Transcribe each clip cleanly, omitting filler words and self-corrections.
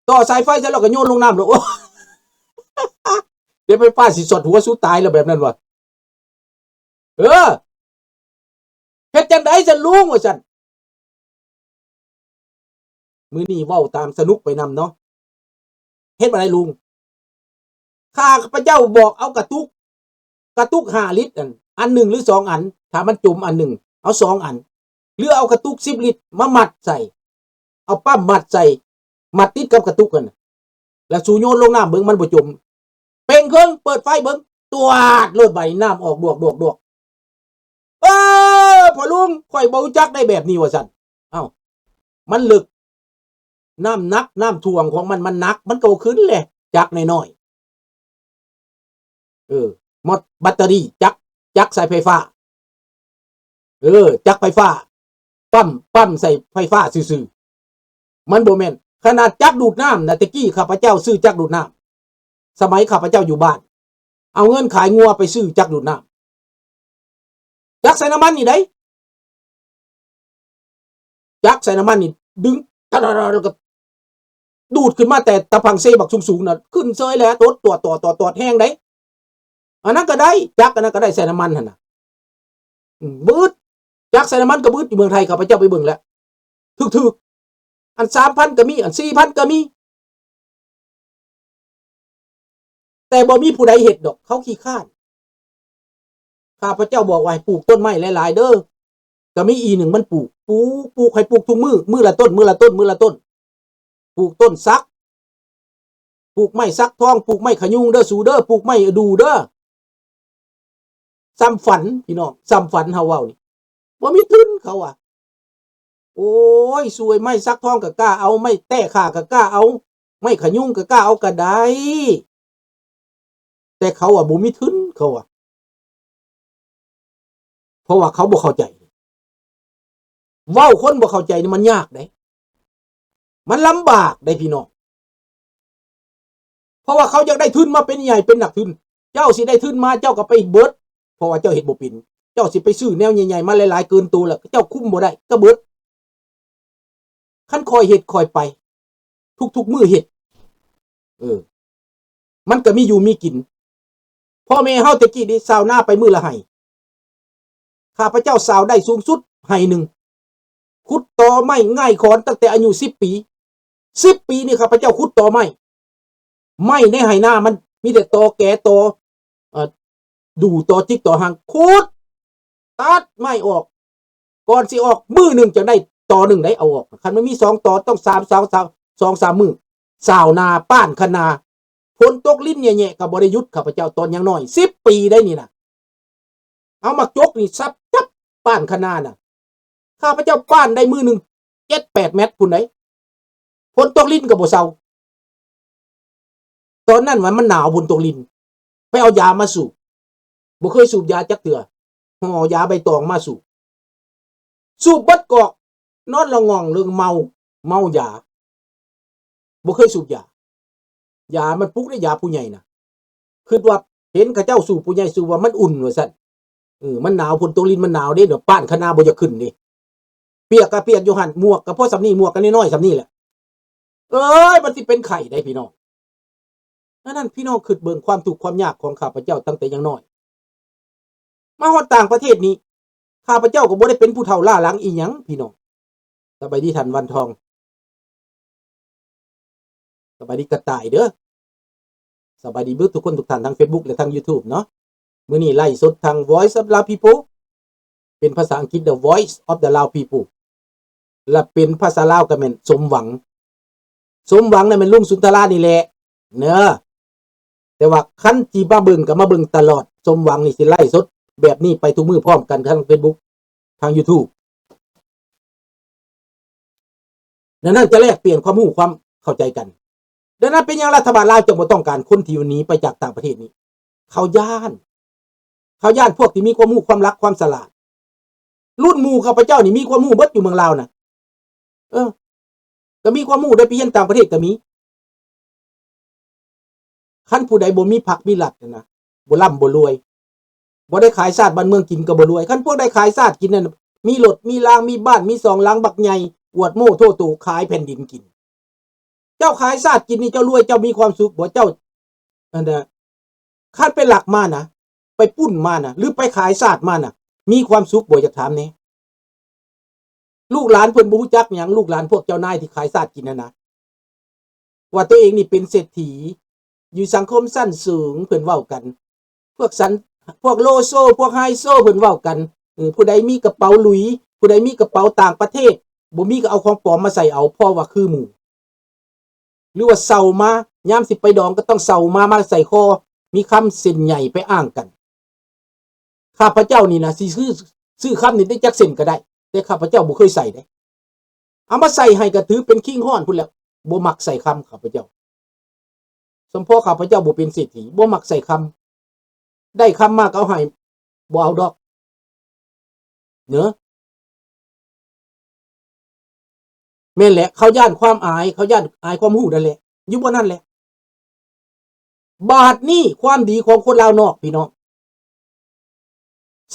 ต่อสายไฟเสร็จแล้วก็โยนลงน้ำแล้วโอ้เดี๋ยวไปฟ้าสิสดหัวสู้ตายแล้วแบบนั้นวะเฮ็ดจังได๋ซั่นลุงว่าซั่นมื้อนี้เว้าตามสนุกไปนำเนาะเฮ็ดบ่ได้ลุงข้าพเจ้าบอกเอากระตุก5ลิตรอันหนึ่งหรือ2อันถ้ามันจมอันหนึ่งเอา2อันหรือเอากระตุก10ลิตรมามัดใส่เอาปั๊มมัดใส่มัดติดกับกระตุกกันแล้วสูโยนลงน้ำเบิ่งมันบ่จมเป่งเครื่องเปิดไฟเบิ่งตวาดโลดใบน้ำออกดวกพ่อลุงข่อยบ่รู้จักได้แบบนี้ว่าซั่นเอ้ามันลึกน้ำหนักน้ำท่วงของมันหนักมันก็ขึ้นแหละจักน้อยๆหมดแบตเตอรี่จักใส่ไฟฟ้าจักไฟฟ้าปั๊มใส่ไฟฟ้าซื่อๆมันบ่แม่นขนาดจักดูดน้ำนะตะกี้ข้าพเจ้าซื้อจักดูดน้ำสมัยข้าพเจ้าอยู่บ้านเอาเงินขายงัวไปซื้อจักดูดน้ำจักใส่น้ำมันนี่ได้จักใส่น้ำมันนี่ดึงแล้วก็ดูดขึ้นมาแต่ตะพังเซบักสูงๆน่ะขึ้นเซยแล้วตดแห้งได้อันนั้นก็ได้จักอันนั้นก็ได้ใส่น้ำมันหั่นน่ะบืดจักใส่น้ำมันก็บืดอยู่เมืองไทยข้าพเจ้าไปเบิ่งแล้วถึกอัน 3,000 ก็มีอัน 4,000 ก็มีแต่บ่มีผู้ใดเฮ็ดดอกเขาขี้คร้านข้าพเจ้าบอกว่าให้ปลูกต้นไม้หลายๆเด้อก็มีอีหนึ่งมันปลูกให้ปลูกทุกมื้อละต้นปลูกต้นซักปลูกไม้ซักทองปลูกไม้ขยุงเด้อสูเด้อปลูกไม้ดูเด้อซ้ำฝันพี่น้องซ้ำฝันเฮาเว้านี่บ่มีทุนเขาอ่ะโอ้ยสวยไม้ซักทองก็กล้าเอาไม้แต้ข่าก็กล้าเอาไม้ขยุงก็กล้าเอาก็ได้แต่เขาอ่ะบ่มีทุนเขาอ่ะเพราะว่าเขาบ่เข้าใจเว้าคนบ่เข้าใจนี่มันยากเด้มันลำบากได้พี่น้องเพราะว่าเขาอยากได้ทุนมาเป็นใหญ่เป็นหนักทุนเจ้าสิได้ทุนมาเจ้าก็ไปเบิดเพราะว่าเจ้าเฮ็ดบ่เป็นเจ้าสิไปซื้อแนวใหญ่ๆมาหลายๆเกินตัวแล้วเจ้าคุมบ่ได้ก็เบิดคันคอยเฮ็ดคอยไปทุกๆมื้อเฮ็ดมันก็มีอยู่มีกินพ่อแม่เฮาตะกี้นี่ชาวนาไปมื้อละไห้ข้าพเจ้าสาวได้สูงสุดไห้นึงขุดตอไม้ง่ายขอนตั้งแต่อายุ10ปี10ปีนี่ข้าพเจ้าขุดตอไม้ในไหนามันมีแต่ตอแก่ตอดูตอจิกตอหางขุดตัดไม้ออกก่อนสิออกมื้อนึงจะได้ตอนึงได้เอาออกคันมันมี2ตอต้อง2-3มื้อสาวนาป้านคะนาฝนตกลิ้นแย่ๆก็บ่ได้หยุดข้าพเจ้าตอนยังน้อย10ปีได้นี่น่ะเอามาจกนี่ซับจับป้านคะนาน่ะข้าพเจ้าป้านได้มื้อนึง 7-8 เม็ดพุ่นได้ฝนตกลิ้นก็บ่เซาตอนนั้นมันหนาวฝนตกลิ้นไปเอายามาสูบบ่เคยสูบยาจักเทื่อห่อยาใบตองมาสูบเบิดกอกนอนละง่องเรื่องเมายาบ่เคยสูบยามันปลุกได้ยาผู้ใหญ่น่ะคิดว่าเห็นเขาเจ้าสูบผู้ใหญ่สูบว่ามันอุ่นว่าซั่นมันหนาวฝนตกลิ้นมันหนาวเด้เดี๋ยวป้านคะนาบ่จะขึ้นนี่เปียกก็เปียกอยู่หั่นหมวกก็พอสำนี้หมวกก็น้อยๆสำนี้แหละมันสิเป็นไข้ได้พี่น้องนั่นพี่น้องคิดเบิ่งความทุกข์ความยากของข้าพเจ้าตั้งแต่ยังน้อยมาฮอดต่างประเทศนี้ข้าพเจ้าก็บ่ได้เป็นผู้เฒ่าล้าหลังอีหยังพี่น้องสบายดีท่านวันทองสบายดีกระต่ายเด้อสบายดีเบิดทุกคนทุกท่านทาง Facebook และทาง YouTube เนาะมื้อนี้ไลฟ์สดทาง Voice of Lao People เป็นภาษาอังกฤษ The Voice of the Lao People และเป็นภาษาลาวก็แม่นสมหวังนั่นมันลุงสุนทรานี่แหละเนาะแต่ว่าคันสิมาเบิ่งก็มาเบิ่งตลอดสมหวังนี่สิไลฟ์สดแบบนี้ไปทุกมื้อพร้อมกันทาง Facebook ทาง YouTube นั่นจะแลกเปลี่ยนความรู้ความเข้าใจกันดังนั้นเป็นอย่างรัฐบาลลาวจึงบ่ต้องการคนที่หนีไปจากต่างประเทศนี้เขาย้านพวกที่มีความรู้ความรักความฉลาดรุ่นหมู่ข้าพเจ้านี่มีความรู้เบิดอยู่เมืองลาวน่ะก็มีความรู้ได้ไปเรียนต่างประเทศก็มีคันผู้ใดบ่มีผักมีหลัดนะบ่ร่ำบ่รวยบ่ได้ขายชาติบ้านเมืองกินก็บ่รวยคันพวกได้ขายชาติกินนั่นมีรถมีรางมีบ้านมี2หลังบักใหญ่อวดโม้โทตู่ขายแผ่นดินกิน เจ้าขายซาดกินนี่เจ้ารวยเจ้ามีความสุขบ่เจ้าอันน่ะคันไปหลักมานะไปปุ้นมานะหรือไปขายซาดมานะมีความสุขบ่อยากถามแน่ลูกหลานเพิ่นบ่รู้จักหยังลูกหลานพวกเจ้านายที่ขายซาดกินนะว่าตัวเองนี่เป็นเศรษฐีอยู่สังคมสั้นสูงเพิ่นเว้ากันพวกพวกโลโซพวกไฮโซเพิ่นเว้ากันผู้ใดมีกระเป๋าหลุยผู้ใดมีกระเป๋าต่างประเทศบ่มีก็เอาของปลอมมาใส่เอาเพราะว่าคือหมู่หรือว่าเซามายามสิไปดองก็ต้องเซามาใส่คอมีคำเส้นใหญ่ไปอ้างกันข้าพเจ้านี่นะสิซื้อคำนี้ได้จักเส้นก็ได้แต่ข้าพเจ้าบ่เคยใส่ได้เอามาใส่ให้ก็ถือเป็นขิงฮ้อนพุ่นแล้วบ่มักใส่คำข้าพเจ้าสมพอข้าพเจ้าบ่เป็นเศรษฐีบ่มักใส่คำได้คำมากเอาให้บ่เอาดอกเนอะแม่นแหละเขาย่านความอายเขาย่านอายความหูนั่นแหละอยู่บ่นั่นแหละบาดนี้ความดีของคนลาวนอกพี่น้อง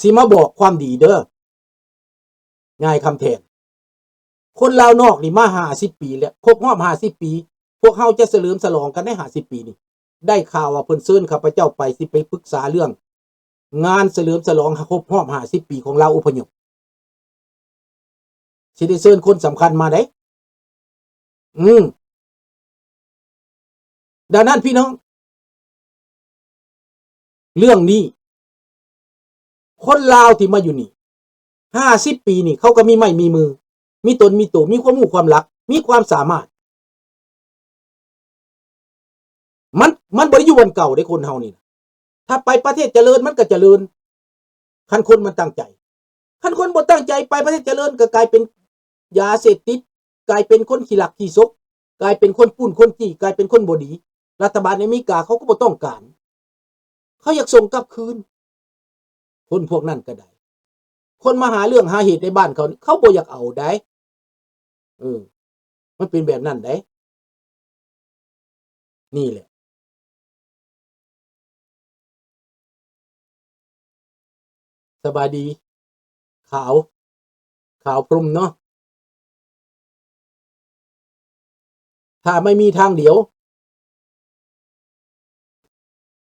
สิมาบอกความดีเด้อง่ายคำแทนคนลาวนอกนี่มา50 ปีแล้วครบรอบ50 ปีพวกเฮาจะเฉลิมฉลองกันได้50 ปีนี่ได้ข่าวว่าเพิ่นเชิญข้าพเจ้าไปสิไปปรึกษาเรื่องงานเฉลิมฉลองครบรอบ50 ปีของลาวอพยพสิได้เชิญคนสำคัญมาได้ดังนั้นพี่น้องเรื่องนี้คนลาวที่มาอยู่นี่50 ปีนี่เขาก็มีไม้มีมือมีตนมีตัวมีความรู้ความรักมีความสามารถมันบ่ได้อยู่บนเก่าได้คนเฮานี่นะถ้าไปประเทศเจริญมันก็เจริญคันคนมันตั้งใจคันคนบ่ตั้งใจไปประเทศเจริญก็กลายเป็นยาเสพติดกลายเป็นคนขี้ลักขี้ซกกลายเป็นคนปุ้นคนจี้กลายเป็นคนบ่ดีรัฐบาลอเมริกาเขาก็บ่ต้องการเขาอยากส่งกลับคืนคนพวกนั้นก็ได้คนมาหาเรื่องหาเหตุในบ้านเขาบ่อยากเอาได้มันเป็นแบบนั้นได้นี่แหละสบายดีขาวพรมเนาะถ้าไม่มีทางเดียว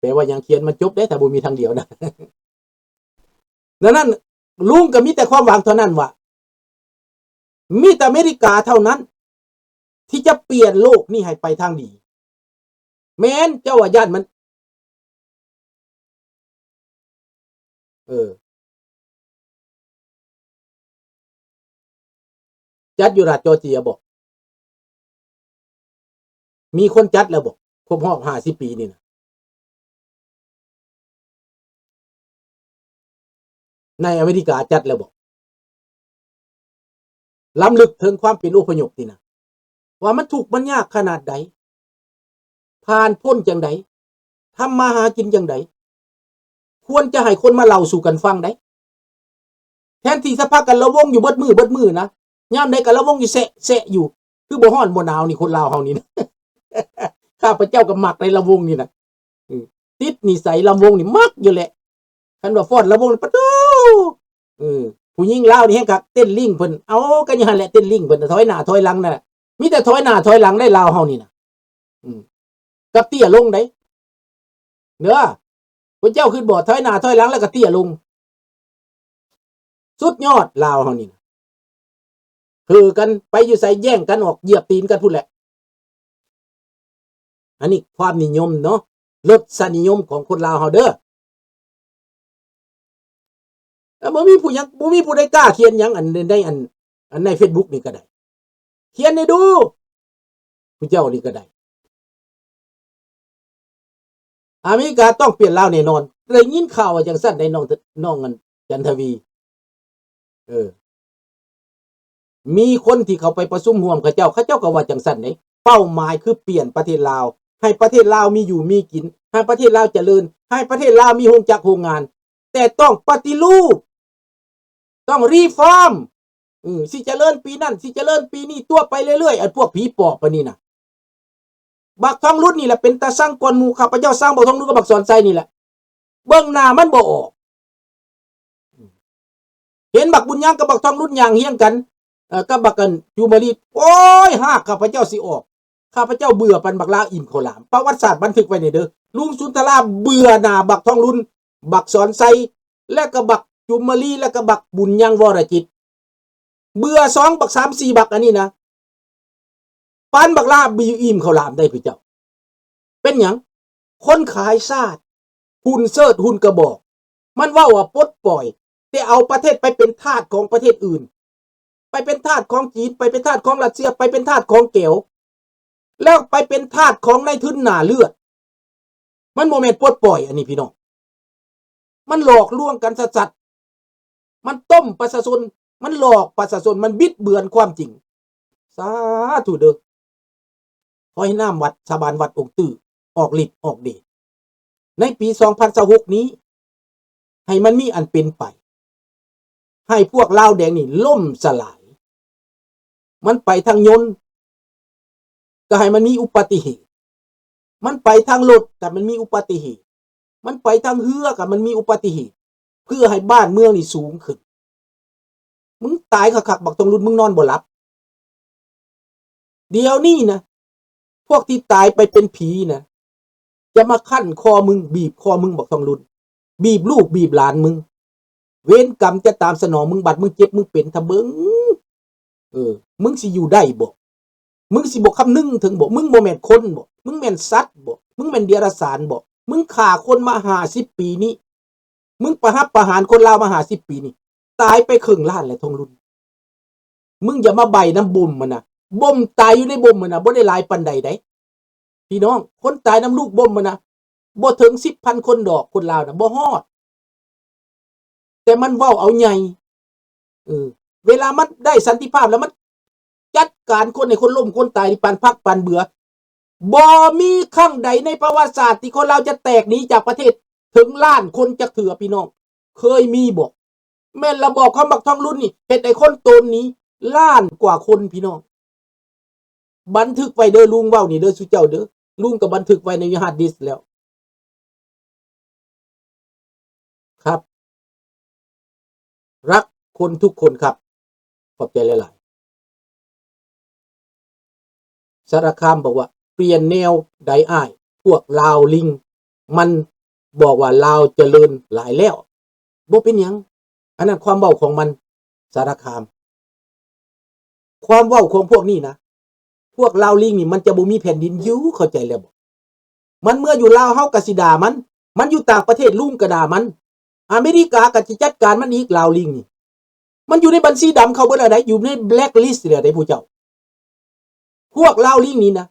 แปลว่ายังเขียนมันจบได้แต่บ่มีทางเดียวนะดังนั้นลุงก็มีแต่ความหวังเท่านั้นว่ามีแต่อเมริกาเท่านั้นที่จะเปลี่ยนโลกนี่ให้ไปทางดีแม้นเจ้าว่าย่านมันจัดอยู่รัฐจอร์เจียบอกมีคนจัดแล้วบอกครบรอบ50 ปีนี่นะในอเมริกาจัดแล้วบอกล้ำลึกถึงความเป็นอพยพนี่นะว่ามันถูกมันยากขนาดใดผ่านพ้นจังไดทำมาหากินจังไดควรจะให้คนมาเล่าสู่กันฟังได้แทนที่สภาพกันระวงอยู่เบิดมือนะยามใดกันระวงอยู่แสะอยู่คือบ่ฮ้อนบ่หนาวนี่คนลาวเฮานี่นะข้าพเจ้าก็มักในระวงนี่นะติดนิสัยระวงนี่มักอยู่แหละคันว่าฟ้อนระวงปะตูผู้หญิงลาวนี่แฮงคักเต้นลิงเพิ่นเอากันอยู่หั่นแหละเต้นลิงเพิ่นถอยหน้าถอยหลังนั่นแหละมีแต่ถอยหน้าถอยหลังได้ลาวเฮานี่นะกับเตี้ยลงได้เด้อพระเจ้าขึ้นบ่ถอยหน้าถอยหลังแล้วก็เตี้ยลงสุดยอดลาวเฮานี่นะคือกันไปอยู่ใส่แย่งกันออกเหยียบตีนกันพุ่นแหละอันนี้ความนิยมเนาะรสนิยมของคนลาวเฮาเด้อแล้วบ่มีผู้ใดกล้าเขียนหยังอันใน Facebook นี่ก็ได้เขียนให้ดูผู้เจ้านี่ก็ได้อเมริกาต้องเปลี่ยนลาวแน่นอนได้ยินข่าวว่าจังซั่นได้น้องกันจันทวีมีคนที่เขาไปประชุมร่วมเขาเจ้าก็ว่าจังซั่นเด้เป้าหมายคือเปลี่ยนประเทศลาวให้ประเทศลาวมีอยู่มีกินให้ประเทศลาวเจริญให้ประเทศลาวมีโรงจักรโรงงานแต่ต้องปฏิรูปต้องรีฟอร์มสิเจริญปีนั้นสิเจริญปีนี้ตัวไปเรื่อยๆไอ้พวกผีปอบปะนี่น่ะบักทองรุ่นนี่แหละเป็นตาสร้างก่อนหมู่ข้าพเจ้าสร้างบักทองรุ่นกับบักสอนไซนี่แหละเบื้องหน้ามันบ่ออกเห็นบักบุญยังกับบักทองรุ่นอย่างเฮี้ยงกันกับบักกันจูมารีโอ้ยหากข้าพเจ้าสิออก ข้าพเจ้าเบื่อปันบักลาอิ่มข้าวหลามประวัติศาสตร์บันทึกไว้ในเด้อลุงสุนทราเบื่อหน้าบักทองรุ่นบักสอนไซและก็บักจุมมลีและก็บักบุญยังวรจิตเบื่อ2 บัก 3 4 บักอันนี้นะปันบักลาบิวอิ่มข้าวหลามได้พี่เจ้าเป็นหยังคนขายชาติหุ่นเสิร์ชหุ่นกระบอกมันว่าปลดปล่อยแต่เอาประเทศไปเป็นทาสของประเทศอื่นไปเป็นทาสของจีนไปเป็นทาสของรัสเซียไปเป็นทาสของเก๋วแล้วไปเป็นทาสของนายทุนหน้าเลือดมันโมเมนต์ปลดปล่อยอันนี้พี่น้องมันหลอกลวงกันสัสๆมันต้มประชาชนมันหลอกประชาชนมันบิดเบือนความจริงสาธุเด้อขอให้น้ำวัดชาวบ้านวัดองค์ตื้อออกฤทธิ์ออกเดชในปี2026นี้ให้มันมีอันเป็นไปให้พวกลาวแดงนี่ล่มสลายมันไปทางยนต์ก็ให้มันมีอุบัติเหตุมันไปทางรถก็มันมีอุบัติเหตุมันไปทางเรือก็มันมีอุบัติเหตุเพื่อให้บ้านเมืองนี่สูงขึ้นมึงตายคักๆบักตรงรุ่นมึงนอนบ่หลับเดี๋ยวนี้นะพวกที่ตายไปเป็นผีนะจะมาคั่นคอมึงบีบคอมึงบักตรงรุ่นบีบลูกบีบหลานมึงเวรกรรมจะตามสนองมึงบัดมึงเจ็บมึงเป็นทะเบิงมึงสิอยู่ได้บ่มึงสิบ่คำนึงถึงบ่มึงบ่แม่นคนบ่มึงแม่นสัตว์บ่มึงแม่นเดรัจฉานบ่มึงฆ่าคนมา50 ปีนี้มึงประหารคนลาวมา50 ปีนี้ตายไปครึ่งล้านแล้วทองรุ่นมึงอย่ามาใบน้ำบ่มมันนะบ่มตายอยู่ในบ่มมันนะบ่ได้หลายปานใดได้พี่น้องคนตายน้ำลูกบ่มมันนะบ่ถึง10,000 คนดอกคนลาวนะบ่ฮอดแต่มันเว้าเอาใหญ่เวลามันได้สันติภาพแล้วมันจัดการคนให้คนล้มคนตายปานพักปานเบื่อบ่มีครั้งใดในประวัติศาสตร์ที่คนเราจะแตกหนีจากประเทศถึงล้านคนจะเถื่อพี่น้องเคยมีบ่แม่นระบอบคำบักทองรุ่นนี่เฮ็ดให้คนตนนี้ล้านกว่าคนพี่น้องบันทึกไว้เด้อลุงเว้านี่เด้อสุเจ้าเด้อลุงก็บันทึกไว้ในฮาร์ดดิสก์แล้วครับรักคนทุกคนครับขอบใจหลายๆสารคามบอกว่าเปลี่ยนแนวใดอ้ายพวกลาวลิงมันบอกว่าลาวเจริญหลายแล้วบ่เป็นหยังอันนั้นความเว้าของมันสารคามความเว้าของพวกนี้นะพวกลาวลิงนี่มันจะบ่มีแผ่นดินอยู่เข้าใจแล้วบ่มันเมื่ออยู่ลาวเฮาก็สิด่ามันอยู่ต่างประเทศลุงก็ด่ามันอเมริกาก็สิจัดการมันอีกลาวลิงนี่มันอยู่ในบัญชีดำเขาเบิดแล้วได้อยู่ในแบล็คลิสต์แล้วได้ผู้เจ้าพวกลาวลิงนี่นะ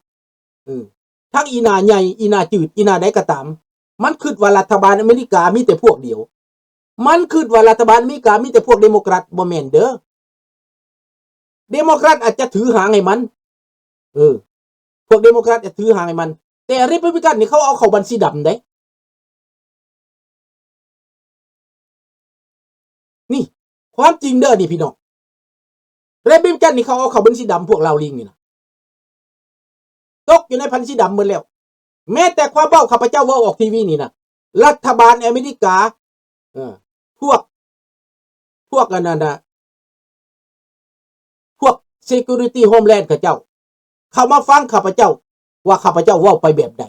ทั้งอีหน้าใหญ่อีหน้าจืดอีหน้าใดก็ตามมันคิดว่ารัฐบาลอเมริกามีแต่พวกเดียวมันคิดว่ารัฐบาลอเมริกามีแต่พวกเดโมแครตบ่แม่นเด้อเดโมแครตอาจจะถือหางให้มันพวกเดโมแครตจะถือหางให้มันแต่รีพับลิกันนี่เขาเอาเข้าบัญชีดำได้นี่ความจริงเด้อนี่พี่น้องรีพับลิกันนี่เขาเอาเข้าบัญชีดำพวกลาวลิงนี่นะตกอยู่ในบัญชีดำหมดแล้วแม้แต่ความเว้าข้าพเจ้าเว้าออกทีวีนี่นะรัฐบาลอเมริกาพวกอันนั้นนะพวก Security Homeland เขาเจ้าเขามาฟังข้าพเจ้าว่าข้าพเจ้าเว้าไปแบบใด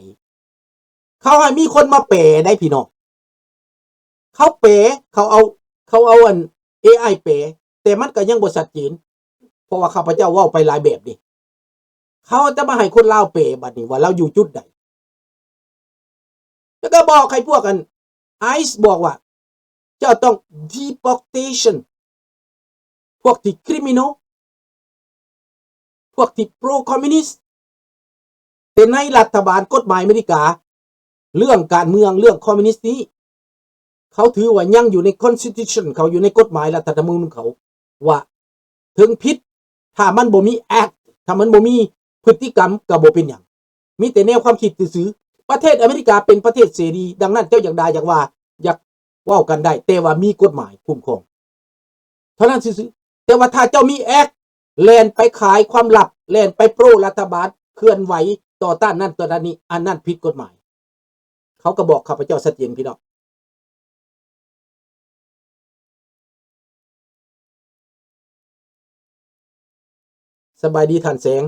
เขาให้มีคนมาแปลได้พี่น้องเขาแปลเขาเอาอัน AI แปลแต่มันก็ยังบ่ชัดเจนเพราะว่าข้าพเจ้าเว้าไปหลายแบบดิเขาจะมาให้คนลาวแปลบัดนี้ว่าเราอยู่จุดใดแล้วก็บอกให้พวกกันไอซ์บอกว่าเจ้าต้อง deportation พวกที่ criminal พวกที่ pro communist แต่ในรัฐบาลกฎหมายอเมริกาเรื่องการเมืองเรื่องคอมมิวนิสต์นี้เขาถือว่ายังอยู่ใน constitution เขาอยู่ในกฎหมายรัฐธรรมนูญเขาว่าถึงผิดถ้ามันบ่มี act ถ้ามันบ่มีพฤติกรรมก็บ่เป็นหยังมีแต่แนวความคิดซื่อๆประเทศอเมริกาเป็นประเทศเสรีดังนั้นเจ้าอยากด่าอยากว่าอยากเว้ากันได้แต่ว่ามีกฎหมายคุ้มครองเท่านั้นซื่อๆแต่ว่าถ้าเจ้ามี act แล่นไปขายความลับแล่นไปโปรรัฐบาลเคลื่อนไหวต่อต้านนั่นต่อต้านนี้อันนั้นผิดกฎหมายเขาก็บอกข้าพเจ้าชัดเจนพี่น้องสบายดีท่านแสง